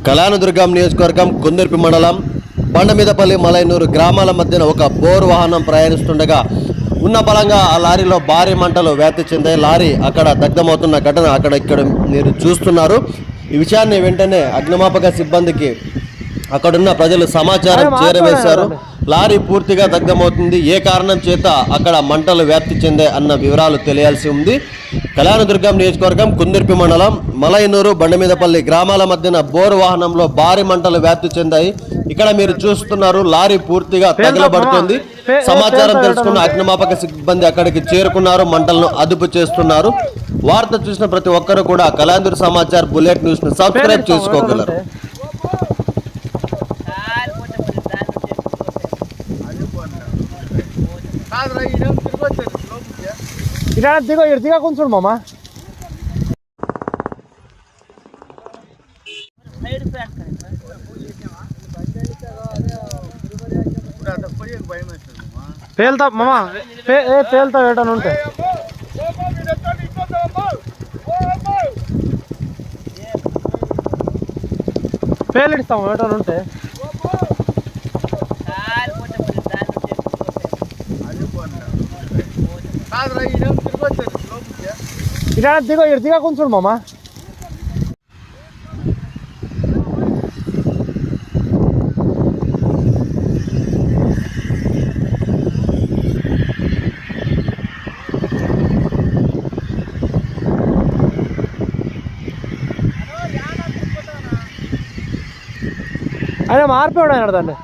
కళ్యాణదుర్గం నియోజకవర్గం కుందుర్పి మండలం బండమీదపల్లి మలైనూరు గ్రామాల మధ్యన ఒక బోర్ వాహనం ప్రయాణిస్తుండగా ఉన్న బలంగా ఆ లారీలో భారీ మంటలు వ్యాప్తి చెందాయి. లారీ అక్కడ దగ్ధమవుతున్న ఘటన ఇక్కడ మీరు చూస్తున్నారు. ఈ విషయాన్ని వెంటనే అగ్నిమాపక సిబ్బందికి అక్కడున్న ప్రజలు సమాచారం చేరవేశారు. లారీ పూర్తిగా దగ్ధమవుతుంది. ఏ కారణం చేత అక్కడ మంటలు వ్యాప్తి చెందాయి అన్న వివరాలు తెలియాల్సి ఉంది. కళ్యాణదుర్గం నియోజకవర్గం కుందుర్పి మండలం మలైనూరు బండమీదపల్లి గ్రామాల మధ్యన బోరు వాహనంలో భారీ మంటలు వ్యాప్తి చెందాయి. ఇక్కడ మీరు చూస్తున్నారు, లారీ పూర్తిగా తగలబడుతుంది. సమాచారం తెలుసుకున్న అగ్నిమాపక సిబ్బంది అక్కడికి చేరుకున్నారు, మంటలను అదుపు చేస్తున్నారు. వార్త చూసిన ప్రతి ఒక్కరు కూడా కళ్యాణదుర్గ సమాచార్ బుల్లెట్ న్యూస్ ను సబ్స్క్రైబ్ చేసుకోగలరు. దిగో దిగా కొంచెం మామా పేలుతా మామా పేలుతా ఏటని ఉంటే పేలిస్తాము ఏటని ఉంటే దిగో దిగా కొంచెం మామా ఆయన మార్పేవాడు ఆయన దాన్ని